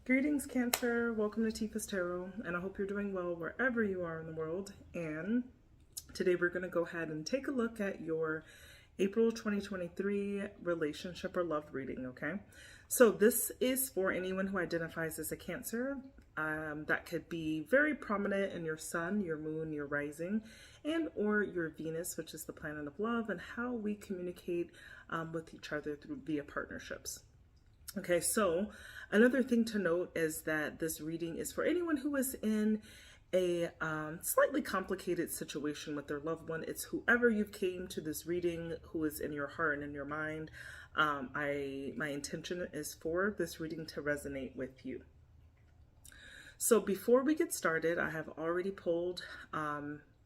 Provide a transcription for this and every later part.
Greetings, Cancer. Welcome to Tifa's Tarot, and I hope you're doing well wherever you are in the world. And today we're going to go ahead and take a look at your April 2023 relationship or love reading, okay? So this is for anyone who identifies as a Cancer. That could be very prominent in your sun, your moon, your rising, and or your Venus, which is the planet of love, and how we communicate with each other via partnerships. Okay, so another thing to note is that this reading is for anyone who is in a slightly complicated situation with their loved one. It's whoever you came to this reading who is in your heart and in your mind. My intention is for this reading to resonate with you. So before we get started, I have already pulled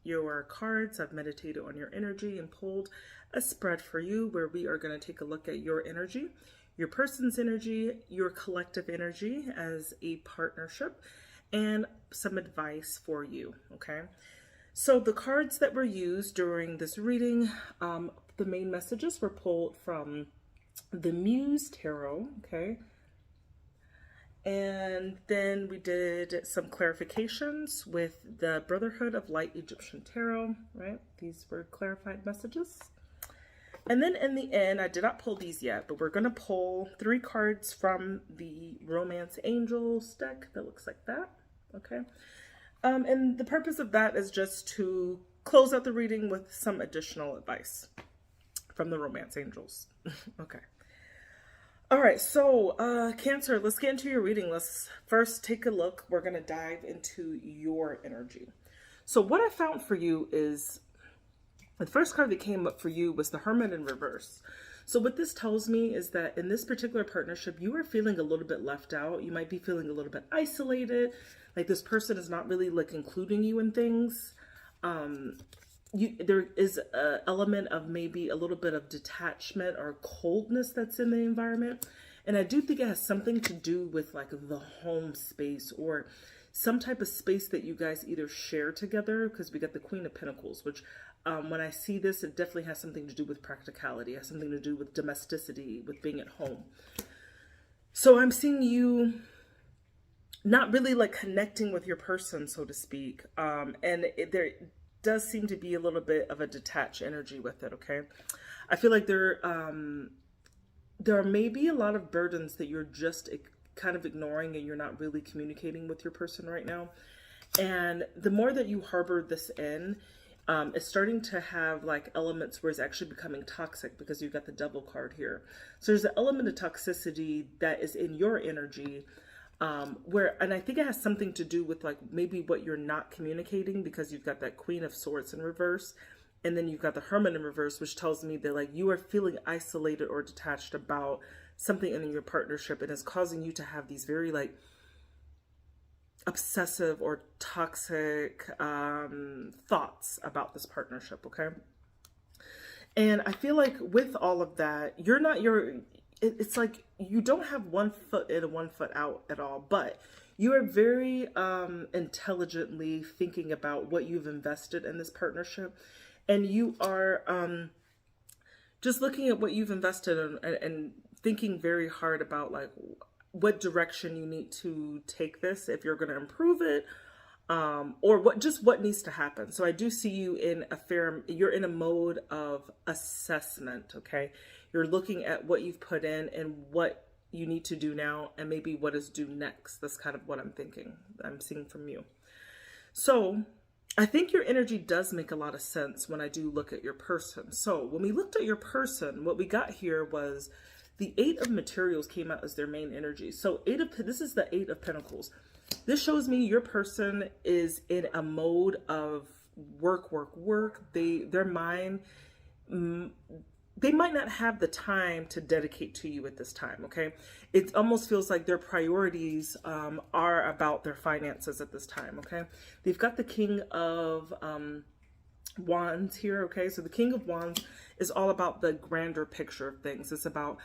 your cards. I've meditated on your energy and pulled a spread for you where we are going to take a look at your energy, your person's energy, your collective energy as a partnership, and some advice for you, okay? So the cards that were used during this reading, the main messages were pulled from the Muse Tarot, okay? And then we did some clarifications with the Brotherhood of Light Egyptian Tarot, right? These were clarified messages. And then in the end, I did not pull these yet, but we're going to pull 3 cards from the Romance Angels deck that looks like that, okay? And the purpose of that is just to close out the reading with some additional advice from the Romance Angels, okay? All right, so Cancer, let's get into your reading. Let's first take a look. We're going to dive into your energy. So what I found for you is the first card that came up for you was the Hermit in reverse. So what this tells me is that in this particular partnership, you are feeling a little bit left out. You might be feeling a little bit isolated, like this person is not really like including you in things. There is an element of maybe a little bit of detachment or coldness that's in the environment. And I do think it has something to do with like the home space or some type of space that you guys either share together, because we got the Queen of Pentacles, which when I see this, it definitely has something to do with practicality. It has something to do with domesticity, with being at home. So I'm seeing you not really like connecting with your person, so to speak. And there does seem to be a little bit of a detached energy with it, okay? I feel like there may be a lot of burdens that you're just kind of ignoring and you're not really communicating with your person right now. And the more that you harbor this in, it's starting to have like elements where it's actually becoming toxic because you've got the Devil card here. So there's an element of toxicity that is in your energy and I think it has something to do with like maybe what you're not communicating, because you've got that Queen of Swords in reverse. And then you've got the Hermit in reverse, which tells me that like you are feeling isolated or detached about something in your partnership, and it's causing you to have these very like obsessive or toxic thoughts about this partnership, okay? And I feel like with all of that, it's like you don't have one foot in and one foot out at all, but you are very intelligently thinking about what you've invested in this partnership. And you are just looking at what you've invested in and thinking very hard about like what direction you need to take this, if you're going to improve it, or what needs to happen. So I do see you you're in a mode of assessment, okay? You're looking at what you've put in and what you need to do now and maybe what is due next. That's kind of what I'm seeing from you. So I think your energy does make a lot of sense when I do look at your person. So when we looked at your person, what we got here was the 8 of Materials came out as their main energy. So this is the 8 of Pentacles. This shows me your person is in a mode of work. Their mind, they might not have the time to dedicate to you at this time, okay? It almost feels like their priorities are about their finances at this time, okay? They've got the King of Wands here, okay? So the King of Wands is all about the grander picture of things. It's about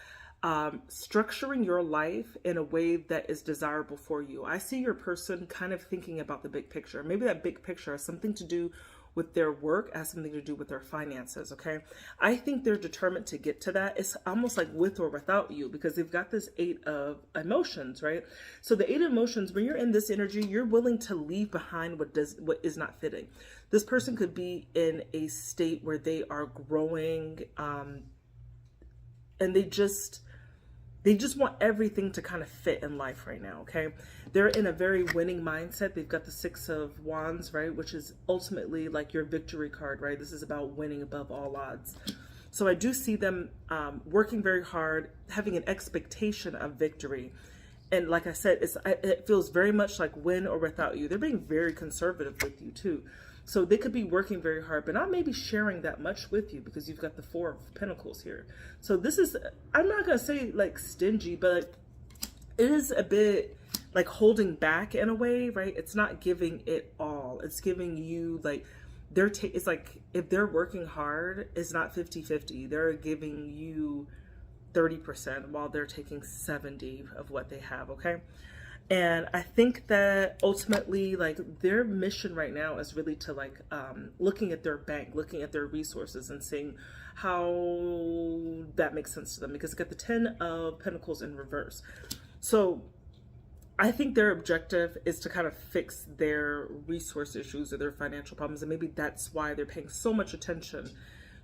structuring your life in a way that is desirable for you. I see your person kind of thinking about the big picture. Maybe that big picture has something to do with their work, it has something to do with their finances, okay? I think they're determined to get to that. It's almost like with or without you, because they've got this 8 of emotions, right? So the 8 emotions, when you're in this energy, you're willing to leave behind what is not fitting. This person could be in a state where they are growing, and they just want everything to kind of fit in life right now, okay? They're in a very winning mindset. They've got the 6 of Wands, right? Which is ultimately like your victory card, right? This is about winning above all odds. So I do see them working very hard, having an expectation of victory. And like I said, it feels very much like win or without you. They're being very conservative with you too. So they could be working very hard, but not maybe sharing that much with you, because you've got the 4 of Pentacles here. So this is, I'm not going to say like stingy, but it is a bit like holding back in a way, right? It's not giving it all. It's giving you like, it's like if they're working hard, it's not 50-50. They're giving you 30% while they're taking 70 of what they have, okay? And I think that ultimately, like, their mission right now is really to like looking at their bank, looking at their resources and seeing how that makes sense to them, because it's got the 10 of Pentacles in reverse. So I think their objective is to kind of fix their resource issues or their financial problems. And maybe that's why they're paying so much attention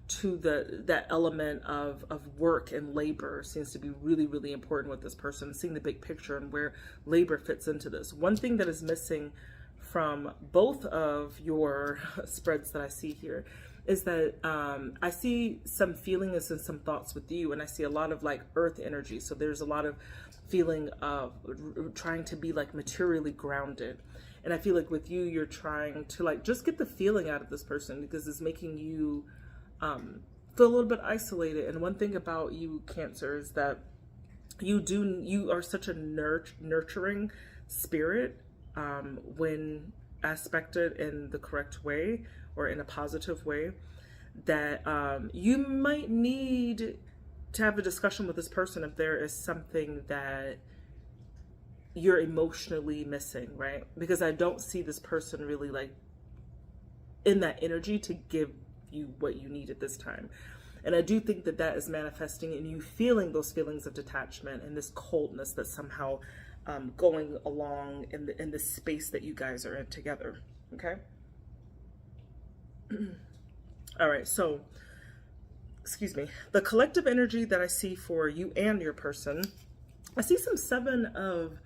to that element of work and labor. Seems to be really, really important with this person, seeing the big picture and where labor fits into this. One thing that is missing from both of your spreads that I see here is that I see some feelings and some thoughts with you, and I see a lot of like earth energy. So there's a lot of feeling of trying to be like materially grounded. And I feel like with you, you're trying to like just get the feeling out of this person, because it's making you feel a little bit isolated. And one thing about you, Cancer, is that you are such a nurturing spirit when aspected in the correct way or in a positive way, that you might need to have a discussion with this person if there is something that you're emotionally missing, right? Because I don't see this person really like in that energy to give you what you need at this time. And I do think that that is manifesting in you feeling those feelings of detachment and this coldness that's somehow going along in the space that you guys are in together. Okay. All right. So, excuse me, the collective energy that I see for you and your person, I see some 7 of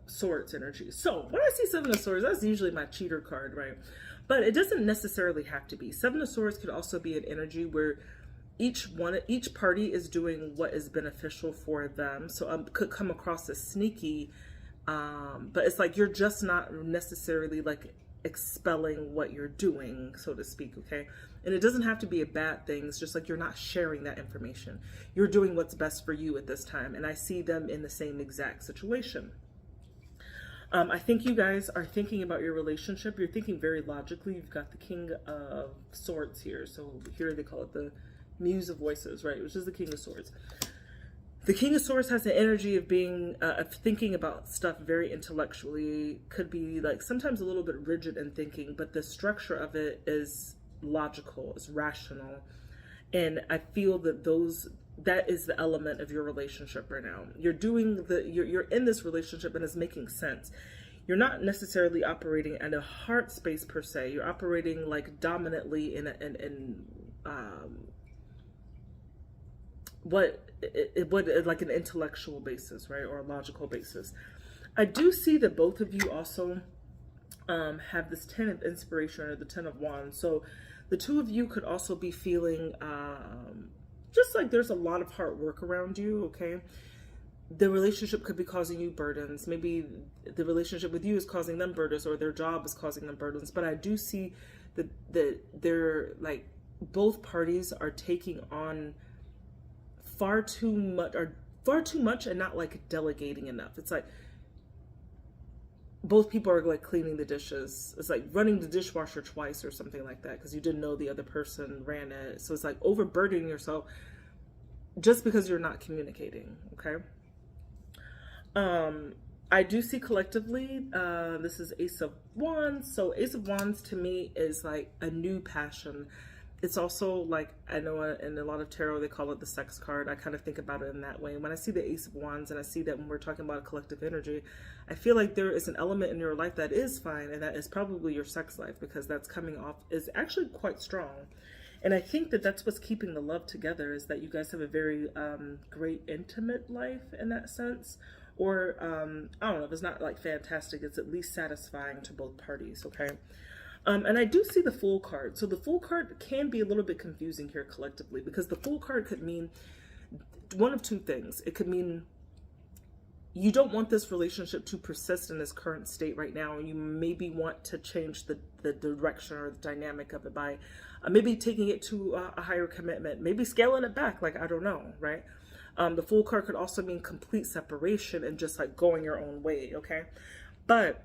Swords energy. So when I see 7 of Swords, that's usually my cheater card, right? But it doesn't necessarily have to be. 7 of Swords could also be an energy where each party is doing what is beneficial for them. So could come across as sneaky, but it's like you're just not necessarily like expelling what you're doing, so to speak, okay? And it doesn't have to be a bad thing. It's just like you're not sharing that information. You're doing what's best for you at this time. And I see them in the same exact situation. I think you guys are thinking about your relationship. You're thinking very logically. You've got the King of Swords here. So here they call it the Muse of Voices, right? Which is the King of Swords. The King of Swords has the energy of being, of thinking about stuff very intellectually. Could be like sometimes a little bit rigid in thinking, but the structure of it is logical, is rational. And I feel that that is the element of your relationship right now. You're in this relationship and it's making sense. You're not necessarily operating in a heart space per se. You're operating like dominantly in like an intellectual basis, right? Or a logical basis. I do see that both of you also have this 10 of inspiration or the 10 of wands. So the two of you could also be feeling just like there's a lot of hard work around you, okay? The relationship could be causing you burdens. Maybe the relationship with you is causing them burdens, or their job is causing them burdens. But I do see that they're like, both parties are taking on far too much and not like delegating enough. It's like both people are like cleaning the dishes. It's like running the dishwasher twice or something like that, because you didn't know the other person ran it. So it's like overburdening yourself just because you're not communicating, okay? I do see collectively, this is Ace of Wands. So Ace of Wands to me is like a new passion. It's also like, I know in a lot of tarot, they call it the sex card. I kind of think about it in that way. When I see the Ace of Wands and I see that when we're talking about a collective energy, I feel like there is an element in your life that is fine, and that is probably your sex life, because that's coming off is actually quite strong. And I think that that's what's keeping the love together, is that you guys have a very great intimate life in that sense. Or, I don't know, if it's not like fantastic, it's at least satisfying to both parties, okay? And I do see the Fool card. So the Fool card can be a little bit confusing here collectively, because the Fool card could mean one of two things. It could mean you don't want this relationship to persist in its current state right now, and you maybe want to change the direction or the dynamic of it by maybe taking it to a higher commitment, maybe scaling it back, like, I don't know, right? The Fool card could also mean complete separation and just like going your own way, okay? But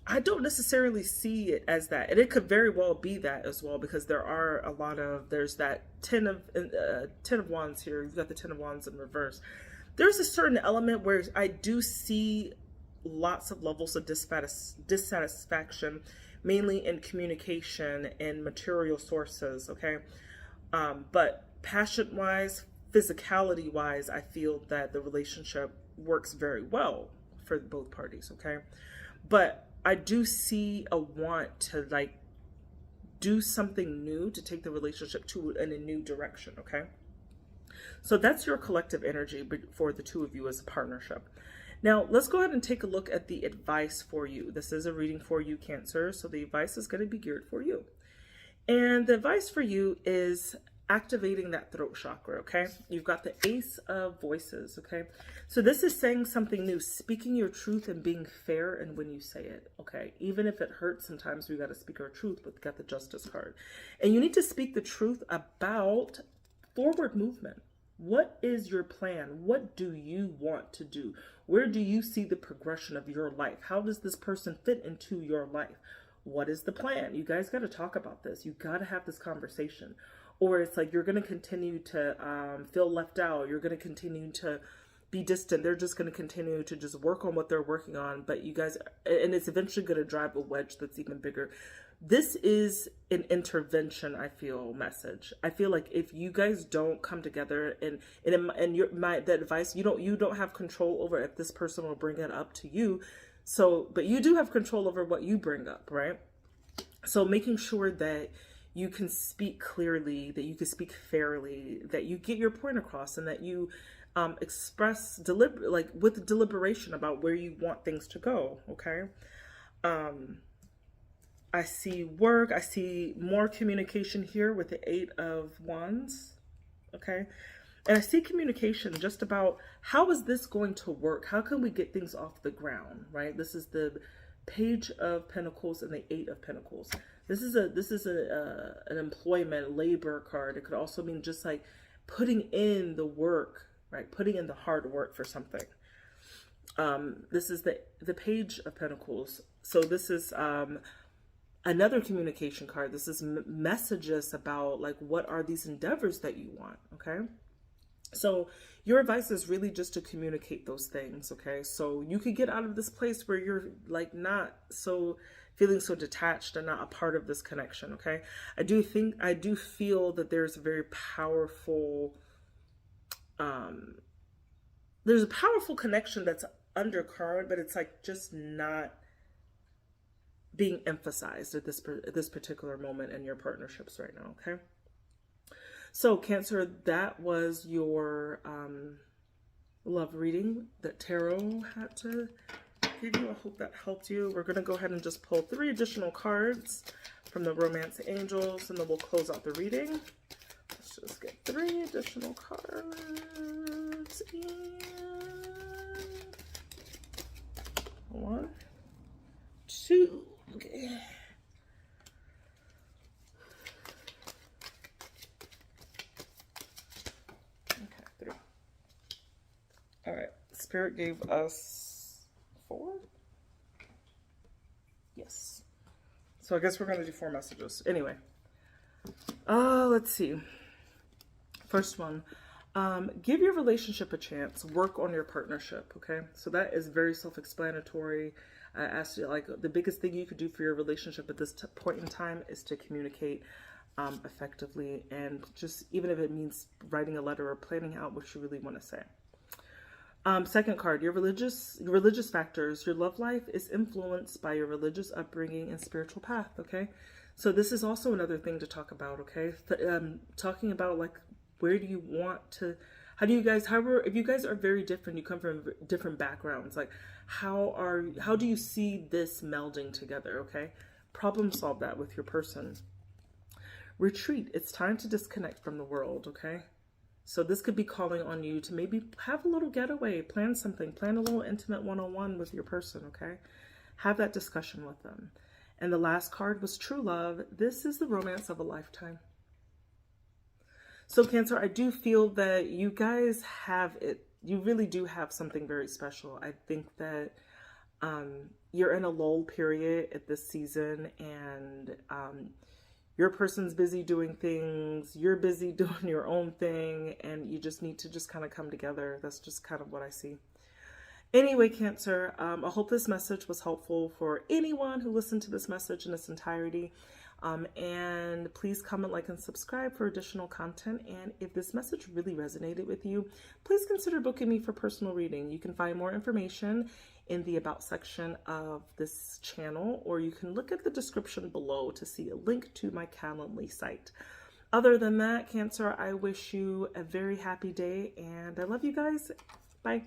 I don't necessarily see it as that, and it could very well be that as well, because there are a lot of, there's that ten of Wands here. You've got the Ten of Wands in reverse. There's a certain element where I do see lots of levels of dissatisfaction, mainly in communication and material sources, okay? But passion-wise, physicality-wise, I feel that the relationship works very well for both parties, okay? But I do see a want to like do something new, to take the relationship in a new direction, okay? So that's your collective energy for the two of you as a partnership. Now, let's go ahead and take a look at the advice for you. This is a reading for you, Cancer, so the advice is going to be geared for you. And the advice for you is activating that throat chakra, okay? You've got the Ace of Voices, okay? So this is saying something new, speaking your truth and being fair and when you say it, okay? Even if it hurts, sometimes we got to speak our truth, but we got the Justice card. And you need to speak the truth about forward movement. What is your plan? What do you want to do? Where do you see the progression of your life? How does this person fit into your life? What is the plan? You guys got to talk about this. You got to have this conversation. Or it's like you're going to continue to feel left out. You're going to continue to be distant. They're just going to continue to just work on what they're working on. But you guys, and it's eventually going to drive a wedge that's even bigger. This is an intervention, I feel, message. I feel like if you guys don't come together and that advice, you don't have control over if this person will bring it up to you. So, but you do have control over what you bring up, right? So making sure that you can speak clearly, that you can speak fairly, that you get your point across, and that you express with deliberation about where you want things to go, okay? I see work, I see more communication here with the Eight of Wands, okay? And I see communication just about how is this going to work? How can we get things off the ground, right? This is the Page of Pentacles and the Eight of Pentacles. This is an employment, labor card. It could also mean just like putting in the work, right? Putting in the hard work for something. This is the Page of Pentacles. So this is another communication card. This is messages about like, what are these endeavors that you want, okay? So your advice is really just to communicate those things, okay? So you could get out of this place where you're like not so feeling so detached and not a part of this connection, okay? I do feel that there's a very powerful, there's a powerful connection that's undercurrent, but it's like just not being emphasized at this particular moment in your partnerships right now, okay? So Cancer, that was your love reading that tarot had to give you. I hope that helped you. We're going to go ahead and just pull 3 additional cards from the Romance Angels, and then we'll close out the reading. Let's just get 3 additional cards. And 1, 2. Okay. Okay, 3. All right. Spirit gave us 4. Yes. So I guess we're going to do 4 messages. Anyway. Let's see. First one. Give your relationship a chance. Work on your partnership, okay? So that is very self-explanatory. I asked you, like, the biggest thing you could do for your relationship at this point in time is to communicate effectively, and just even if it means writing a letter or planning out what you really want to say. Second card, your religious factors. Your love life is influenced by your religious upbringing and spiritual path, okay? So this is also another thing to talk about, okay? Talking about, like, where do you want to, how do you guys, however, if you guys are very different, you come from different backgrounds, like how do you see this melding together, okay? Problem solve that with your person. Retreat, it's time to disconnect from the world, okay? So this could be calling on you to maybe have a little getaway, plan something, plan a little intimate one-on-one with your person, okay? Have that discussion with them. And the last card was true love. This is the romance of a lifetime. So Cancer, I do feel that you guys have it. You really do have something very special. I think that you're in a lull period at this season, and your person's busy doing things, you're busy doing your own thing, and you just need to just kind of come together. That's just kind of what I see. Anyway, Cancer, I hope this message was helpful for anyone who listened to this message in its entirety. And please comment, like, and subscribe for additional content. And if this message really resonated with you, please consider booking me for personal reading. You can find more information in the About section of this channel, or you can look at the description below to see a link to my Calendly site. Other than that, Cancer, I wish you a very happy day, and I love you guys. Bye.